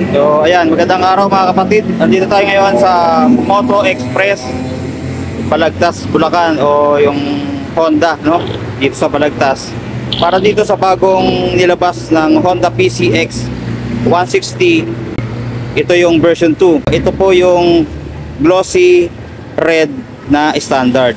So ayan, magandang araw mga kapatid. Nandito tayo ngayon sa Moto Express Balagtas, Bulacan, o yung Honda, no? Dito sa Balagtas. Para dito sa bagong nilabas ng Honda PCX 160. Ito yung version 2. Ito po yung glossy red na standard.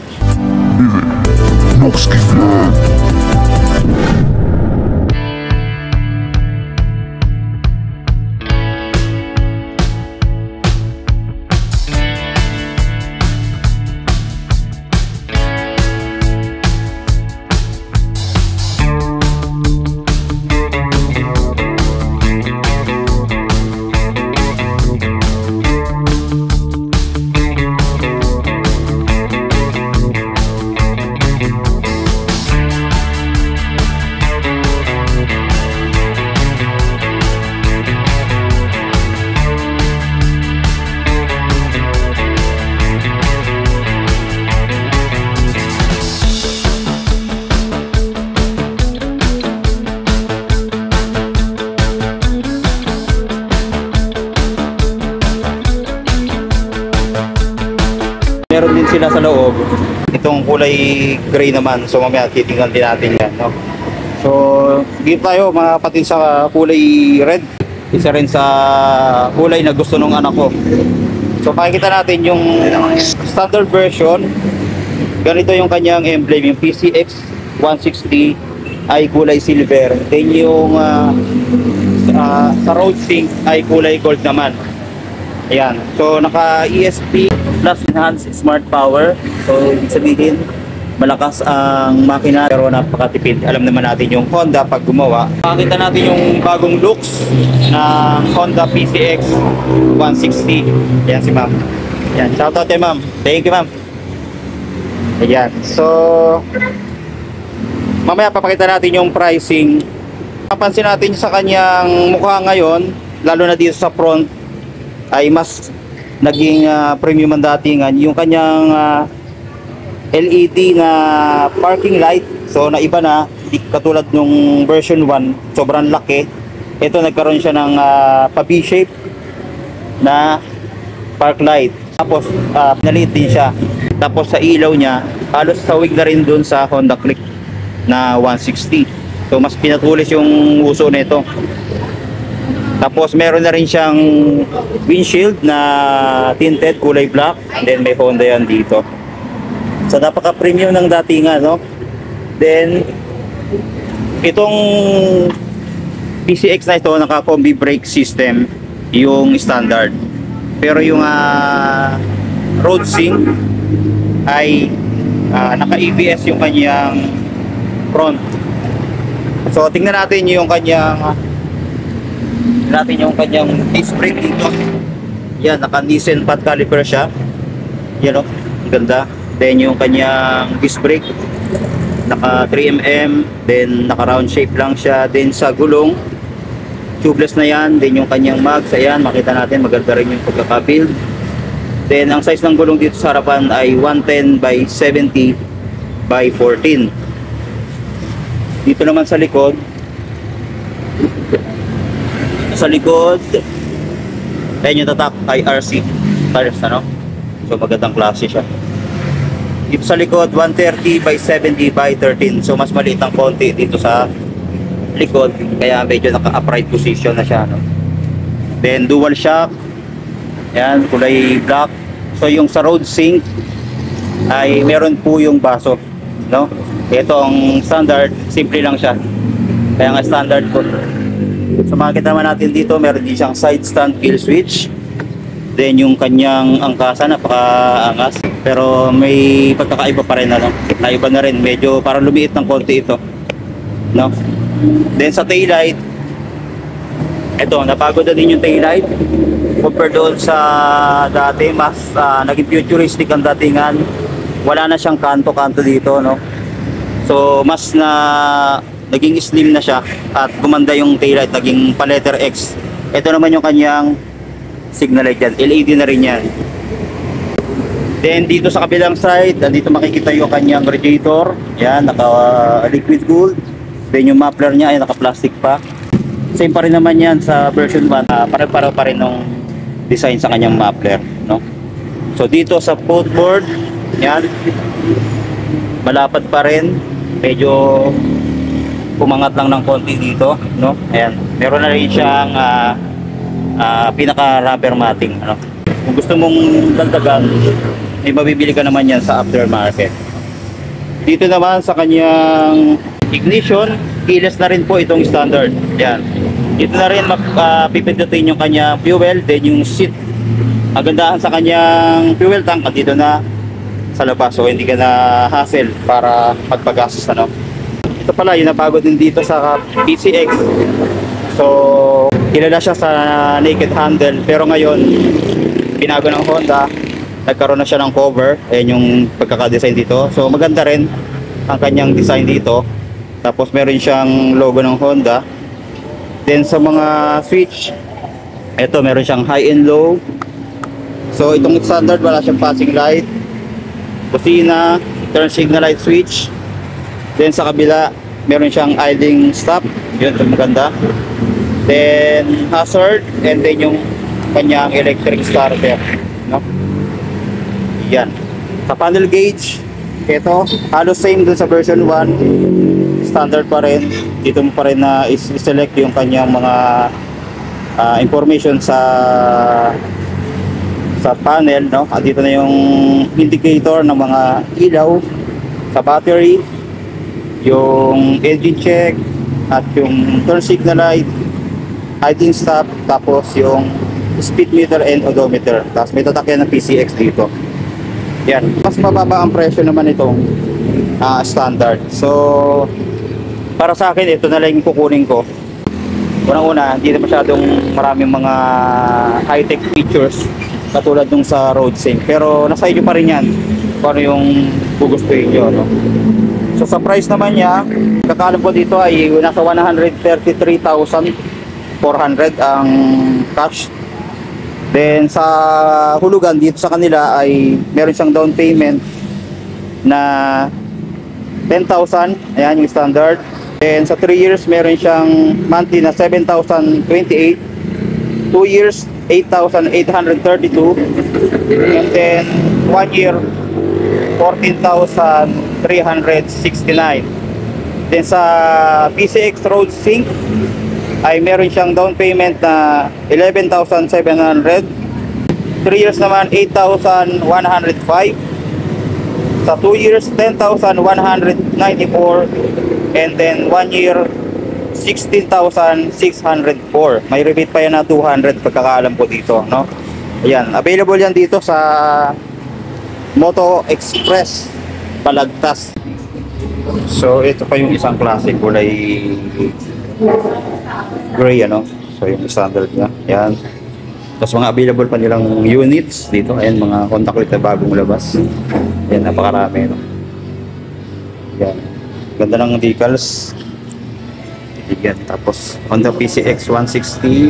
Meron din sila sa loob itong kulay gray naman, so mamaya titingnan din natin yan, no? So dito tayo mga kapatid sa kulay red, isa rin sa kulay na gusto nung anak ko. So pakikita natin yung standard version. Ganito yung kanyang emblem, yung PCX 160 ay kulay silver, then yung sa road sync ay kulay gold naman. Ayan, so naka ESP plus enhanced smart power. So ibig sabihin malakas ang makina pero napakatipid. Alam naman natin yung Honda pag gumawa. Pakita natin yung bagong looks ng Honda PCX 160. Ayan si ma'am. Ayan, shoutout kay ma'am. Thank you ma'am. Ayan, so mamaya papakita natin yung pricing. Napansin natin sa kanyang mukha ngayon, lalo na dito sa front, ay mas naging premium ang datingan. Yung kanyang LED na parking light, so naiba na, di katulad nung version 1, sobrang laki. Ito nagkaroon siya ng pa-V-shape na park light, tapos pinaliit din siya. Tapos sa ilaw niya halos sawig na rin dun sa Honda Click na 160, so mas pinatulis yung uso nito. Tapos meron na rin siyang windshield na tinted kulay black, and then may Honda yan dito. So napaka-premium ng datingan, no? Then itong PCX na ito naka-combi brake system, yung standard. Pero yung road sync ay naka-ABS yung kanyang front. So tingnan natin yung kanyang disc brake dito. Yan, naka Nissan pad caliper siya. Yan o, ang ganda. Then yung kanyang disc brake naka 3mm, then naka round shape lang siya. Then sa gulong tubeless na yan. Then yung kanyang mags, ayan, makita natin maganda rin yung pagkaka-build. Then ang size ng gulong dito sa harapan ay 110 by 70 by 14. Dito naman sa likod, ayan yung tatak ay RC tires, ano? So magandang klase siya. Dito sa likod 130 by 70 by 13, so mas maliit ang konti dito sa likod, kaya medyo naka-upright position na siya, no? Then dual shock, ayan, kulay black. So yung sa road sync ay meron po yung baso, no? Ito ang standard, simple lang siya, kaya nga standard po. So makikita naman natin dito, meron din siyang side stand kill switch. Then yung kanyang angkasa napaka-angas, pero may pagkakaiba pa rin, ano? Naiba na rin, medyo parang lumiit ng konti ito, no? Then sa taillight, ito, nabago na din yung taillight compare doon sa dati. Mas naging futuristic ang datingan. Wala na siyang kanto-kanto dito, no? So mas naging slim na siya at gumanda yung taillight, naging pa letter X. Ito naman yung kanyang signal light dyan, LED na rin yan. Then dito sa kabilang side, dito makikita yung kanyang radiator. Yan, naka liquid gold. Then yung muffler niya ay naka plastic pa. Same pa rin naman yan sa version 1. Pare-pareho pa rin ng design sa kanyang muffler, no? So dito sa footboard, yan, malapad pa rin, medyo pumangat lang ng konti dito, no? Ayan, meron na rin siyang pinaka rubber matting, ano? Kung gusto mong dagdagan, may mabibili ka naman yan sa aftermarket. Dito naman sa kanyang ignition, keyless na rin po itong standard. Yan. Dito na rin pipindutin yung kanyang fuel, then yung seat. Magandahan sa kanyang fuel tank, dito na sa labas. So hindi ka na hassle para magpagastos, ano. Ito pala, yung napagod din dito sa PCX. So, kilala siya sa naked handle, pero ngayon, binago ng Honda, nagkaroon na siya ng cover. Ayan yung pagkaka-design dito. So maganda rin ang kanyang design dito. Tapos meron siyang logo ng Honda. Then sa mga switch, ito meron siyang high and low. So itong standard, wala siyang passing light, kusina, turn signal light switch. Then sa kabila, meron siyang idling stop. Yun, ito maganda. Then hazard, and then yung kanyang electric starter, no? Yan. Sa panel gauge, ito, halos same dun sa version 1. Standard pa rin. Dito mo pa rin na i-select yung kanyang mga information sa panel, no? At dito na yung indicator ng mga ilaw sa battery, yung engine check, at yung turn signal light, idling stop, tapos yung speed meter and odometer. Tapos may tatakyan ng PCX dito. Yan, mas mababa ang presyo naman itong standard. So para sa akin, ito na lang yung kukunin ko. Unang-una, hindi na masyadong maraming mga high-tech features katulad nung sa road sync, pero nasa inyo pa rin yan kung ano yung gugustuhin nyo, no? So sa price naman niya, kakalam ko dito ay nasa 133,400 ang cash. Then sa hulugan dito sa kanila ay meron siyang down payment na 10,000, ayan yung standard. Then sa 3 years meron siyang monthly na 7,028, 2 years 8,832, and then 1 year 14,369. Then sa PCX Road Sync ay meron siyang down payment na 11,700, 3 years naman 8,105, sa 2 years 10,194, and then 1 year 16,604. May rebate pa yan na 200 pagkakaalam ko dito, no? Ayan, available yan dito sa Moto Express Balagtas. So ito pa yung isang klase, kulay gray, ano. So yung standard niya, yan. Tapos mga available pa nilang units dito. Ayan, mga contact ulit na bagong labas. Yan, napakarami, no? Yan, ganda ng decals. Yan, tapos Honda PCX 160.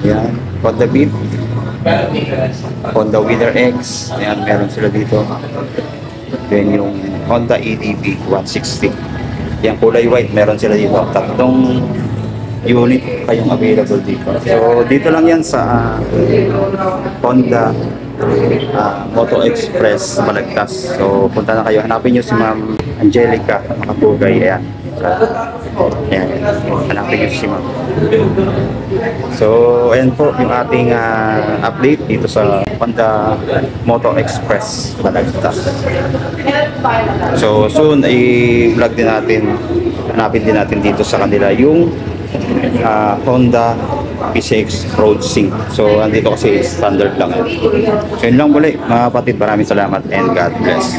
Yan, Honda Beat, Honda Wheeler X. Ayan, meron sila dito. Then yung Honda EDV 160. Yan, kulay white, meron sila dito. Tatlong unit kayong available dito. So dito lang yan sa Honda Moto Express Balagtas. So punta na kayo, hanapin nyo si Ma'am Angelica Makapugay. Ayan, ayan, hanapin nyo si Ma'am. So ayan po yung ating update dito sa Honda Moto Express Balagtas. So soon i-vlog din natin, hanapin din natin dito sa kanila yung Honda PCX Road Sync. So andito kasi standard lang. So yun lang muli mga kapatid, maraming salamat and God bless.